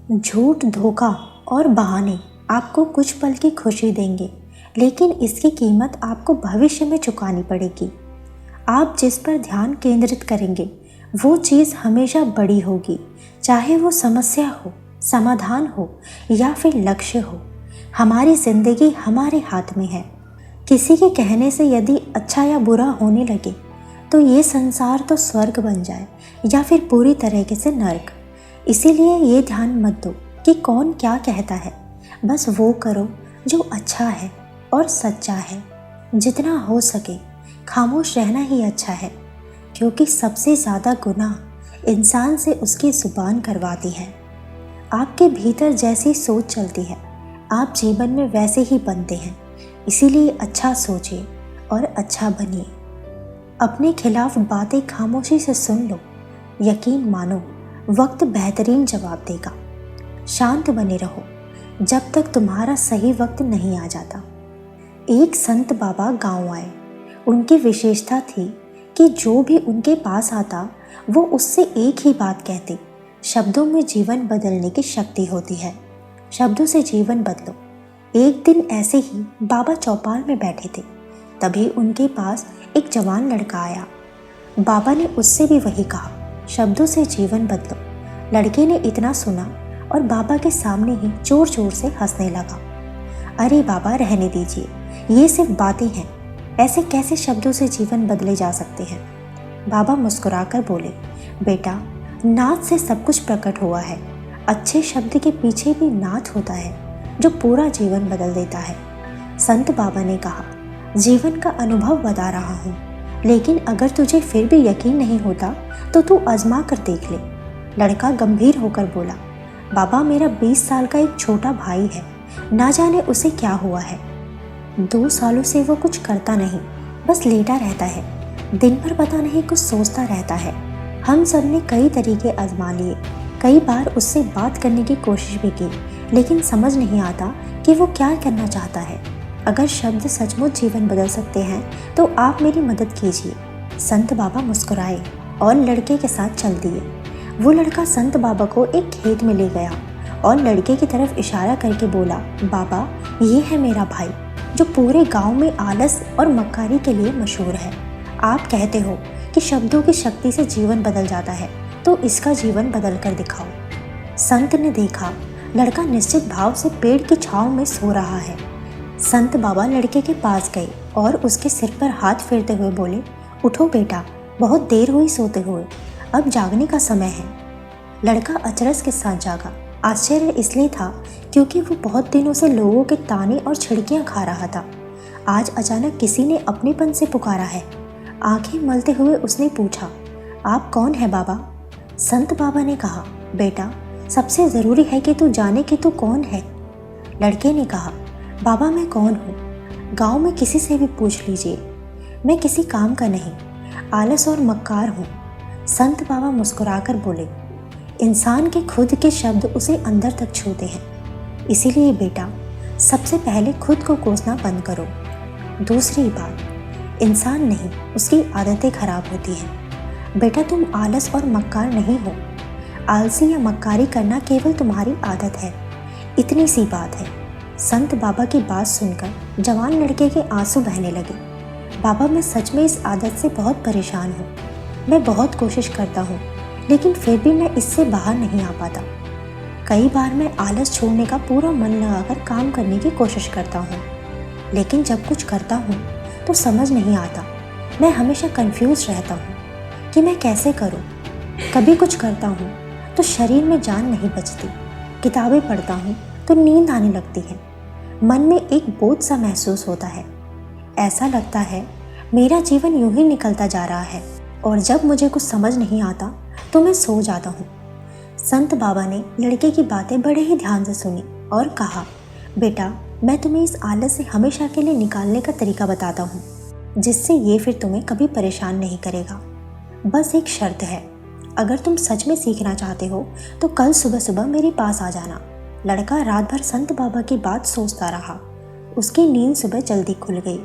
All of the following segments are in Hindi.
झूठ, धोखा और बहाने आपको कुछ पल की खुशी देंगे, लेकिन इसकी कीमत आपको भविष्य में चुकानी पड़ेगी। आप जिस पर ध्यान केंद्रित करेंगे वो चीज़ हमेशा बड़ी होगी, चाहे वो समस्या हो, समाधान हो या फिर लक्ष्य हो। हमारी जिंदगी हमारे हाथ में है। किसी के कहने से यदि अच्छा या बुरा होने लगे तो ये संसार तो स्वर्ग बन जाए या फिर पूरी तरीके से नर्क। इसीलिए ये ध्यान मत दो कि कौन क्या कहता है, बस वो करो जो अच्छा है और सच्चा है। जितना हो सके खामोश रहना ही अच्छा है, क्योंकि सबसे ज़्यादा गुनाह इंसान से उसकी ज़ुबान करवाती है। आपके भीतर जैसी सोच चलती है, आप जीवन में वैसे ही बनते हैं। इसीलिए अच्छा सोचिए और अच्छा बनिए। अपने खिलाफ बातें खामोशी से सुन लो, यकीन मानो वक्त बेहतरीन जवाब देगा। शांत बने रहो जब तक तुम्हारा सही वक्त नहीं आ जाता। एक संत बाबा गांव आए। उनकी विशेषता थी कि जो भी उनके पास आता वो उससे एक ही बात कहते, शब्दों में जीवन बदलने की शक्ति होती है। शब्दों से जीवन बदलो। एक दिन ऐसे ही बाबा चौपाल में बैठे थे, तभी उनके पास एक जवान लड़का आया। बाबा ने उससे भी वही कहा, शब्दों से जीवन बदलो। लड़के ने इतना सुना और बाबा के सामने ही जोर जोर से हंसने लगा। अरे बाबा, रहने दीजिए, ये सिर्फ बातें हैं, ऐसे कैसे शब्दों से जीवन बदले जा सकते हैं। बाबा मुस्कुराकर बोले, बेटा, नाद से सब कुछ प्रकट हुआ है। अच्छे शब्द के पीछे भी नाद होता है जो पूरा जीवन बदल देता है। संत बाबा ने कहा, जीवन का अनुभव बता रहा हूँ, लेकिन अगर तुझे फिर भी यकीन नहीं होता तो तू आजमा कर देख ले। लड़का गंभीर होकर बोला, बाबा, मेरा 20 साल का एक छोटा भाई है, ना जाने उसे क्या हुआ है। 2 सालों से वो कुछ करता नहीं, बस लेटा रहता है। दिन भर पता नहीं कुछ सोचता रहता है। हम सब ने कई तरीके आजमा लिए, कई बार उससे बात करने की कोशिश भी की, लेकिन समझ नहीं आता कि वो क्या करना चाहता है। अगर शब्द सचमुच जीवन बदल सकते हैं तो आप मेरी मदद कीजिए। संत बाबा मुस्कुराए और लड़के के साथ चल दिए। वो लड़का संत बाबा को एक खेत में ले गया और लड़के की तरफ इशारा करके बोला, बाबा, ये है मेरा भाई जो पूरे गांव में आलस और मक्कारी के लिए मशहूर है। आप कहते हो कि शब्दों की शक्ति से जीवन बदल जाता है, तो इसका जीवन बदल कर दिखाओ। संत ने देखा लड़का निश्चित भाव से पेड़ की छांव में सो रहा है। संत बाबा लड़के के पास गए और उसके सिर पर हाथ फेरते हुए बोले, उठो बेटा, बहुत देर हुई सोते हुए, अब जागने का समय है। लड़का अचरज के साथ जागा। आश्चर्य इसलिए था क्योंकि वो बहुत दिनों से लोगों के ताने और छिड़कियां खा रहा था। आज अचानक किसी ने अपनेपन से पुकारा है। आंखें मलते हुए उसने पूछा, आप कौन है बाबा? संत बाबा ने कहा, बेटा, सबसे ज़रूरी है कि तू जाने कि तू कौन है। लड़के ने कहा, बाबा, मैं कौन हूँ? गांव में किसी से भी पूछ लीजिए। मैं किसी काम का नहीं, आलस और मक्कार हूँ। संत बाबा मुस्कुराकर बोले, इंसान के खुद के शब्द उसे अंदर तक छूते हैं। इसीलिए बेटा, सबसे पहले खुद को कोसना बंद करो। दूसरी बात, इंसान नहीं, उसकी आदतें खराब होती हैं। बेटा, तुम आलस और मक्कार नहीं हो। आलसी या मक्कारी करना केवल तुम्हारी आदत है। इतनी सी बात है। संत बाबा की बात सुनकर जवान लड़के के आंसू बहने लगे। बाबा, मैं सच में इस आदत से बहुत परेशान हूँ। मैं बहुत कोशिश करता हूँ, लेकिन फिर भी मैं इससे बाहर नहीं आ पाता। कई बार मैं आलस छोड़ने का पूरा मन लगाकर काम करने की कोशिश करता हूँ, लेकिन जब कुछ करता हूँ तो समझ नहीं आता। मैं हमेशा कंफ्यूज रहता हूँ कि मैं कैसे करूँ। कभी कुछ करता हूँ तो शरीर में जान नहीं बचती। किताबें पढ़ता हूँ तो नींद आने लगती है। मन में एक बोझ सा महसूस होता है। ऐसा लगता है मेरा जीवन यूं ही निकलता जा रहा है, और जब मुझे कुछ समझ नहीं आता तो मैं सो जाता हूँ। संत बाबा ने लड़के की बातें बड़े ही ध्यान से सुनी और कहा, बेटा, मैं तुम्हें इस आलस से हमेशा के लिए निकालने का तरीका बताता हूँ, जिससे ये फिर तुम्हें कभी परेशान नहीं करेगा। बस एक शर्त है, अगर तुम सच में सीखना चाहते हो तो कल सुबह सुबह मेरे पास आ जाना। लड़का रात भर संत बाबा की बात सोचता रहा। उसकी नींद सुबह जल्दी खुल गई।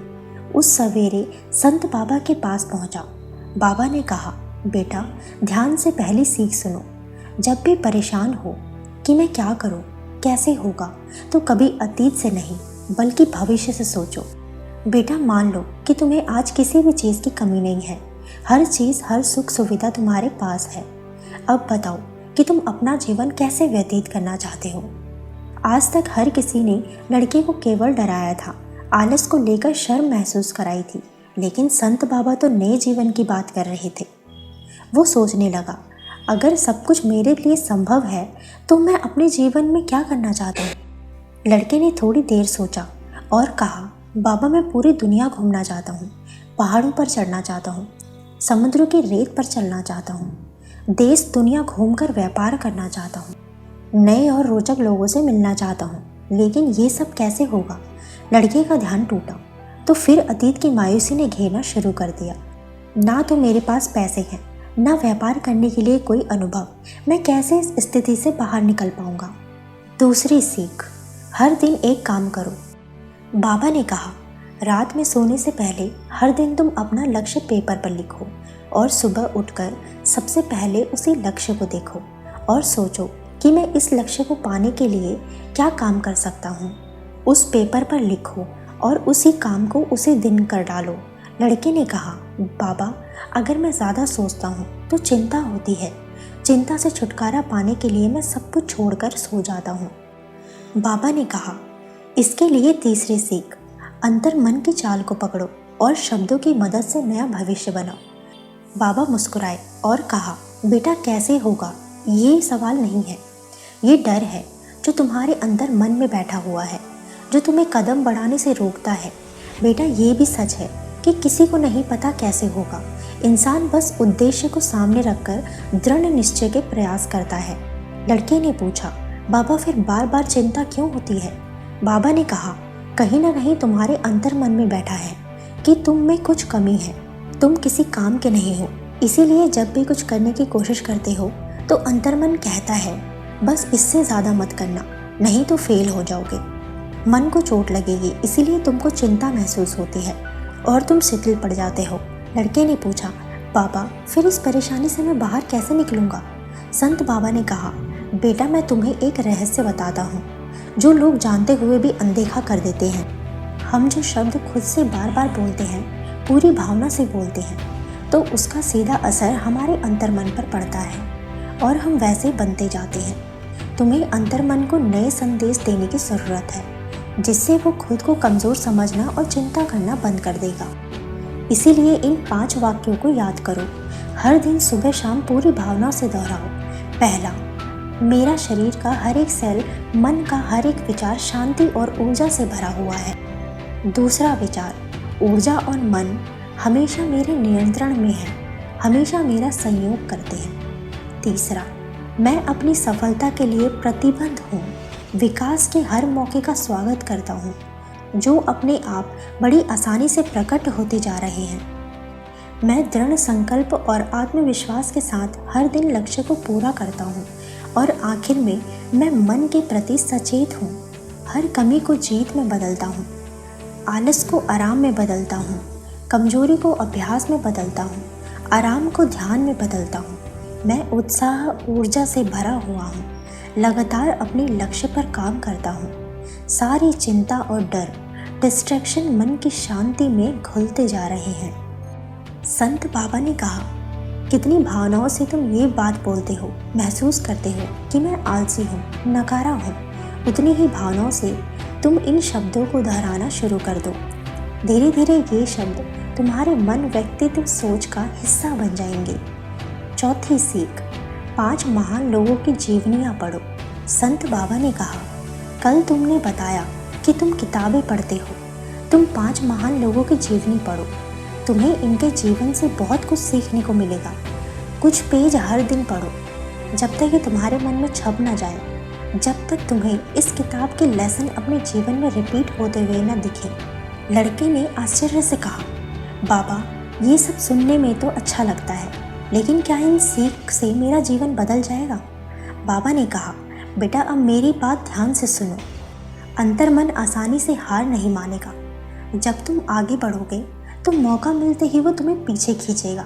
उस सवेरे संत बाबा के पास पहुंचा। बाबा ने कहा, बेटा, ध्यान से पहली सीख सुनो। जब भी परेशान हो कि मैं क्या करूं, कैसे होगा, तो कभी अतीत से नहीं बल्कि भविष्य से सोचो। बेटा मान लो कि तुम्हें आज किसी भी चीज़ की कमी नहीं है। हर चीज़, हर सुख सुविधा तुम्हारे पास है। अब बताओ कि तुम अपना जीवन कैसे व्यतीत करना चाहते हो। आज तक हर किसी ने लड़के को केवल डराया था, आलस को लेकर शर्म महसूस कराई थी, लेकिन संत बाबा तो नए जीवन की बात कर रहे थे। वो सोचने लगा, अगर सब कुछ मेरे लिए संभव है तो मैं अपने जीवन में क्या करना चाहता हूँ। लड़के ने थोड़ी देर सोचा और कहा, बाबा मैं पूरी दुनिया घूमना चाहता हूँ, पहाड़ों पर चढ़ना चाहता हूँ, समुद्र की रेत पर चलना चाहता हूँ, देश दुनिया घूमकर व्यापार करना चाहता हूँ, नए और रोचक लोगों से मिलना चाहता हूँ। लेकिन ये सब कैसे होगा। लड़के का ध्यान टूटा तो फिर अतीत की मायूसी ने घेरना शुरू कर दिया। ना तो मेरे पास पैसे हैं, ना व्यापार करने के लिए कोई अनुभव, मैं कैसे इस स्थिति से बाहर निकल पाऊंगा। दूसरी सीख, हर दिन एक काम करो। बाबा ने कहा, रात में सोने से पहले हर दिन तुम अपना लक्ष्य पेपर पर लिखो और सुबह उठकर सबसे पहले उसी लक्ष्य को देखो और सोचो कि मैं इस लक्ष्य को पाने के लिए क्या काम कर सकता हूँ। उस पेपर पर लिखो और उसी काम को उसी दिन कर डालो। लड़के ने कहा, बाबा अगर मैं ज़्यादा सोचता हूँ तो चिंता होती है, चिंता से छुटकारा पाने के लिए मैं सब कुछ छोड़कर सो जाता हूँ। बाबा ने कहा, इसके लिए तीसरी सीख, अंतर मन की चाल को पकड़ो और शब्दों की मदद से नया भविष्य बनाओ। बाबा मुस्कुराए और कहा, बेटा कैसे होगा ये सवाल नहीं है, ये डर है जो तुम्हारे अंदर मन में बैठा हुआ है, जो तुम्हें कदम बढ़ाने से रोकता है। बेटा ये भी सच है कि किसी को नहीं पता कैसे होगा, इंसान बस उद्देश्य को सामने रखकर दृढ़ निश्चय के प्रयास करता है। लड़के ने पूछा, बाबा फिर बार बार चिंता क्यों होती है। बाबा ने कहा, कहीं ना कहीं तुम्हारे अंतर मन में बैठा है कि तुम में कुछ कमी है, तुम किसी काम के नहीं हो। इसीलिए जब भी कुछ करने की कोशिश करते हो तो अंतर्मन कहता है, बस इससे ज़्यादा मत करना, नहीं तो फेल हो जाओगे, मन को चोट लगेगी, इसीलिए तुमको चिंता महसूस होती है और तुम शिथिल पड़ जाते हो। लड़के ने पूछा, बाबा फिर इस परेशानी से मैं बाहर कैसे निकलूँगा। संत बाबा ने कहा, बेटा मैं तुम्हें एक रहस्य बताता हूँ जो लोग जानते हुए भी अनदेखा कर देते हैं। हम जो शब्द खुद से बार बार बोलते हैं, पूरी भावना से बोलते हैं, तो उसका सीधा असर हमारे अंतर्मन पर पड़ता है और हम वैसे बनते जाते हैं। तुम्हें अंतर्मन को नए संदेश देने की ज़रूरत है, जिससे वो खुद को कमज़ोर समझना और चिंता करना बंद कर देगा। इसीलिए इन 5 वाक्यों को याद करो, हर दिन सुबह शाम पूरी भावना से दोहराओ। पहला, मेरा शरीर का हर एक सेल, मन का हर एक विचार शांति और ऊर्जा से भरा हुआ है। दूसरा विचार, ऊर्जा और मन हमेशा मेरे नियंत्रण में है, हमेशा मेरा संयोग करते हैं। तीसरा, मैं अपनी सफलता के लिए प्रतिबद्ध हूँ, विकास के हर मौके का स्वागत करता हूँ जो अपने आप बड़ी आसानी से प्रकट होते जा रहे हैं। मैं दृढ़ संकल्प और आत्मविश्वास के साथ हर दिन लक्ष्य को पूरा करता हूँ और आखिर में मैं मन के प्रति सचेत हूँ। हर कमी को जीत में बदलता हूँ, आलस को आराम में बदलता हूँ, कमजोरी को अभ्यास में बदलता हूँ, आराम को ध्यान में बदलता हूँ। मैं उत्साह ऊर्जा से भरा हुआ हूँ, लगातार अपने लक्ष्य पर काम करता हूँ। सारी चिंता और डर, डिस्ट्रैक्शन मन की शांति में घुलते जा रहे हैं। संत बाबा ने कहा, कितनी भावनाओं से तुम ये बात बोलते हो, महसूस करते हो कि मैं आलसी हूँ, नकारा हूँ, उतनी ही भावनाओं से तुम इन शब्दों को दोहराना शुरू कर दो। धीरे धीरे ये शब्द तुम्हारे मन, व्यक्तित्व, सोच का हिस्सा बन जाएंगे। चौथी सीख, 5 महान लोगों की जीवनियाँ पढ़ो। संत बाबा ने कहा, कल तुमने बताया कि तुम किताबें पढ़ते हो, तुम 5 महान लोगों की जीवनी पढ़ो। तुम्हें इनके जीवन से बहुत कुछ सीखने को मिलेगा। कुछ पेज हर दिन पढ़ो, जब तक ये तुम्हारे मन में छप ना जाए, जब तक तुम्हें इस किताब के लेसन अपने जीवन में रिपीट होते हुए न दिखे। लड़के ने आश्चर्य से कहा, बाबा ये सब सुनने में तो अच्छा लगता है, लेकिन क्या इन सीख से मेरा जीवन बदल जाएगा। बाबा ने कहा, बेटा अब मेरी बात ध्यान से सुनो। अंतर्मन आसानी से हार नहीं मानेगा। जब तुम आगे बढ़ोगे तो मौका मिलते ही वो तुम्हें पीछे खींचेगा,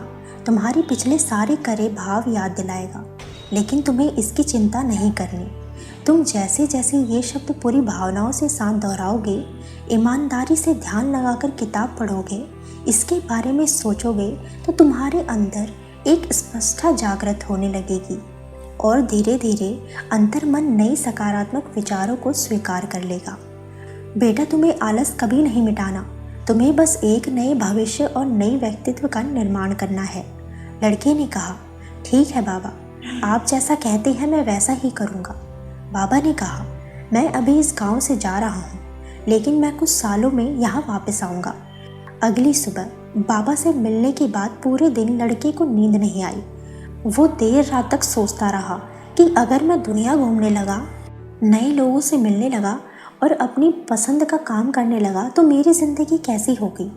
तुम्हारे पिछले सारे करे भाव याद दिलाएगा, लेकिन तुम्हें इसकी चिंता नहीं करनी। तुम जैसे जैसे ये शब्द पूरी भावनाओं से साथ दोहराओगे, ईमानदारी से ध्यान लगाकर किताब पढ़ोगे, इसके बारे में सोचोगे, तो तुम्हारे अंदर एक स्पष्टता जागृत होने लगेगी और धीरे धीरे अंतर्मन नई सकारात्मक विचारों को स्वीकार कर लेगा। बेटा, तुम्हें आलस कभी नहीं मिटाना, तुम्हें बस एक नए भविष्य और नई व्यक्तित्व का निर्माण करना है। लड़के ने कहा, ठीक है बाबा, आप जैसा कहते हैं मैं वैसा ही करूँगा। बाबा ने कहा, मैं अभी इस गांव से जा रहा हूँ, लेकिन मैं कुछ सालों में यहाँ वापस आऊँगा। अगली सुबह बाबा से मिलने के बाद पूरे दिन लड़के को नींद नहीं आई। वो देर रात तक सोचता रहा कि अगर मैं दुनिया घूमने लगा, नए लोगों से मिलने लगा और अपनी पसंद का काम करने लगा तो मेरी ज़िंदगी कैसी होगी।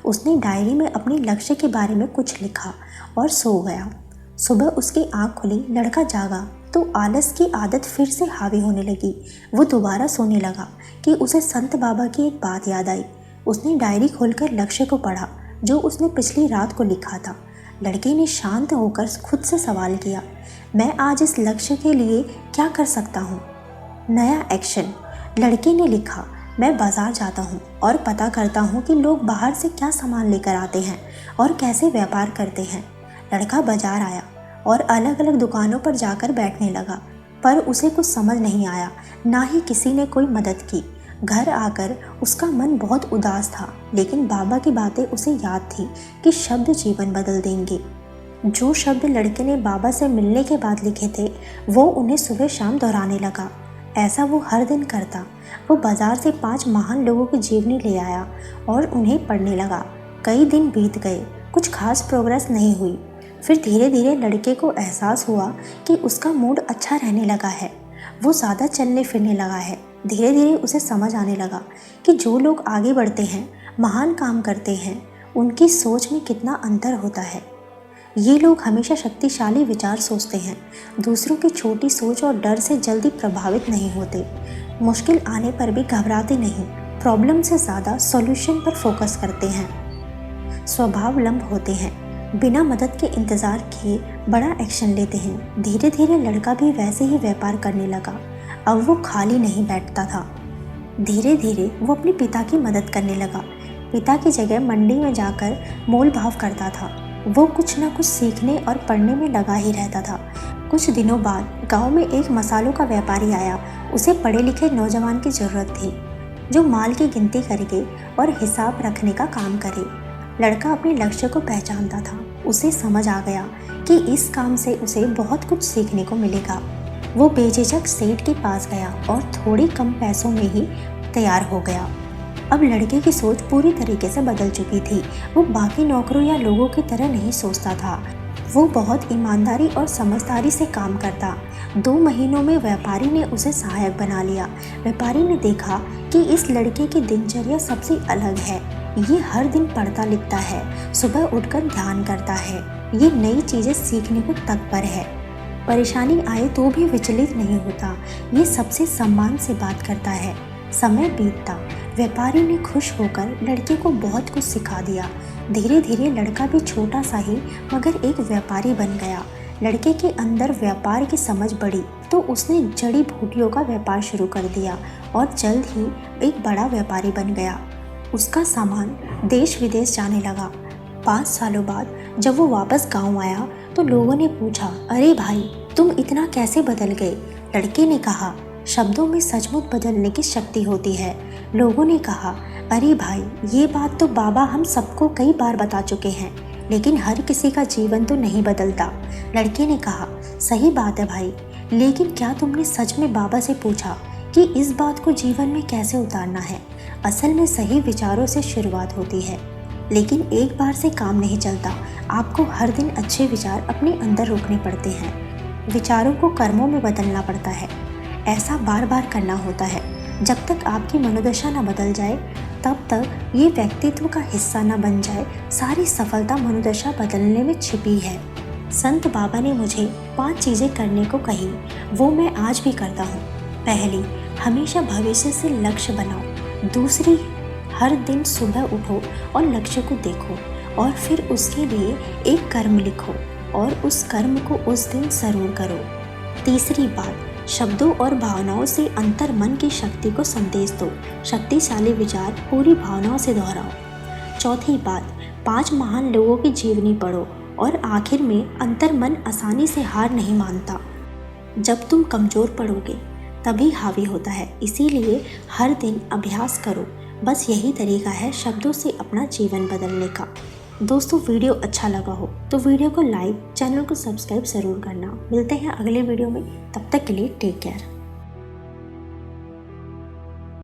उसने डायरी में अपने लक्ष्य के बारे में कुछ लिखा और सो गया। सुबह उसकी आँख खुली, लड़का जागा तो आलस की आदत फिर से हावी होने लगी। वो दोबारा सोने लगा कि उसे संत बाबा की एक बात याद आई। उसने डायरी खोलकर लक्ष्य को पढ़ा जो उसने पिछली रात को लिखा था। लड़के ने शांत होकर खुद से सवाल किया, मैं आज इस लक्ष्य के लिए क्या कर सकता हूँ। नया एक्शन। लड़के ने लिखा, मैं बाज़ार जाता हूँ और पता करता हूँ कि लोग बाहर से क्या सामान लेकर आते हैं और कैसे व्यापार करते हैं। लड़का बाजार आया और अलग अलग दुकानों पर जाकर बैठने लगा, पर उसे कुछ समझ नहीं आया, ना ही किसी ने कोई मदद की। घर आकर उसका मन बहुत उदास था, लेकिन बाबा की बातें उसे याद थी कि शब्द जीवन बदल देंगे। जो शब्द लड़के ने बाबा से मिलने के बाद लिखे थे, वो उन्हें सुबह शाम दोहराने लगा। ऐसा वो हर दिन करता। वो बाजार से 5 महान लोगों की जीवनी ले आया और उन्हें पढ़ने लगा। कई दिन बीत गए, कुछ खास प्रोग्रेस नहीं हुई। फिर धीरे धीरे लड़के को एहसास हुआ कि उसका मूड अच्छा रहने लगा है। वो ज़्यादा चलने फिरने लगा है। धीरे धीरे उसे समझ आने लगा कि जो लोग आगे बढ़ते हैं, महान काम करते हैं, उनकी सोच में कितना अंतर होता है। ये लोग हमेशा शक्तिशाली विचार सोचते हैं, दूसरों की छोटी सोच और डर से जल्दी प्रभावित नहीं होते, मुश्किल आने पर भी घबराते नहीं, प्रॉब्लम से ज़्यादा सॉल्यूशन पर फोकस करते हैं, स्वभावलंब होते हैं, बिना मदद के इंतज़ार किए बड़ा एक्शन लेते हैं। धीरे धीरे लड़का भी वैसे ही व्यापार करने लगा। अब वो खाली नहीं बैठता था। धीरे धीरे वो अपने पिता की मदद करने लगा। पिता की जगह मंडी में जाकर मोल भाव करता था। वो कुछ ना कुछ सीखने और पढ़ने में लगा ही रहता था। कुछ दिनों बाद गांव में एक मसालों का व्यापारी आया। उसे पढ़े लिखे नौजवान की ज़रूरत थी जो माल की गिनती करके और हिसाब रखने का काम करे। लड़का अपने लक्ष्य को पहचानता था। उसे समझ आ गया कि इस काम से उसे बहुत कुछ सीखने को मिलेगा। वो बेझिझक सेठ के पास गया और थोड़े कम पैसों में ही तैयार हो गया। अब लड़के की सोच पूरी तरीके से बदल चुकी थी। वो बाकी नौकरों या लोगों की तरह नहीं सोचता था। वो बहुत ईमानदारी और समझदारी से काम करता। 2 महीनों में व्यापारी ने उसे सहायक बना लिया। व्यापारी ने देखा कि इस लड़के की दिनचर्या सबसे अलग है। ये हर दिन पढ़ता लिखता है, सुबह उठकर ध्यान करता है, ये नई चीज़ें सीखने को तत्पर है, परेशानी आए तो भी विचलित नहीं होता, ये सबसे सम्मान से बात करता है। समय बीतता। व्यापारी ने खुश होकर लड़के को बहुत कुछ सिखा दिया। धीरे धीरे लड़का भी छोटा सा ही मगर एक व्यापारी बन गया। लड़के के अंदर व्यापार की समझ बढ़ी तो उसने जड़ी बूटियों का व्यापार शुरू कर दिया और जल्द ही एक बड़ा व्यापारी बन गया। उसका सामान देश विदेश जाने लगा। 5 सालों बाद जब वो वापस गांव आया तो लोगों ने पूछा, अरे भाई, तुम इतना कैसे बदल गए? लड़के ने कहा, शब्दों में सचमुच बदलने की शक्ति होती है। लोगों ने कहा, अरे भाई, ये बात तो बाबा हम सबको कई बार बता चुके हैं, लेकिन हर किसी का जीवन तो नहीं बदलता। लड़के ने कहा, सही बात है भाई, लेकिन क्या तुमने सच में बाबा से पूछा कि इस बात को जीवन में कैसे उतारना है? असल में सही विचारों से शुरुआत होती है, लेकिन एक बार से काम नहीं चलता। आपको हर दिन अच्छे विचार अपने अंदर रोकने पड़ते हैं। विचारों को कर्मों में बदलना पड़ता है। ऐसा बार बार करना होता है। जब तक आपकी मनोदशा न बदल जाए, तब तक ये व्यक्तित्व का हिस्सा न बन जाए। सारी सफलता मनोदशा बदलने में छिपी है। संत बाबा ने मुझे 5 चीज़ें करने को कही, वो मैं आज भी करता हूँ। पहली, हमेशा भविष्य से लक्ष्य बनाओ। दूसरी, हर दिन सुबह उठो और लक्ष्य को देखो और फिर उसके लिए एक कर्म लिखो और उस कर्म को उस दिन ज़रूर करो। तीसरी बात, शब्दों और भावनाओं से अंतर मन की शक्ति को संदेश दो। शक्तिशाली विचार पूरी भावनाओं से दोहराओ। चौथी बात, 5 महान लोगों की जीवनी पढ़ो और आखिर में अंतर मन आसानी से हार नहीं मानता। जब तुम कमज़ोर पड़ोगे तभी हावी होता है, इसीलिए हर दिन अभ्यास करो। बस यही तरीका है शब्दों से अपना जीवन बदलने का। दोस्तों, वीडियो अच्छा लगा हो तो वीडियो को लाइक, चैनल को सब्सक्राइब ज़रूर करना। मिलते हैं अगले वीडियो में, तब तक के लिए टेक केयर।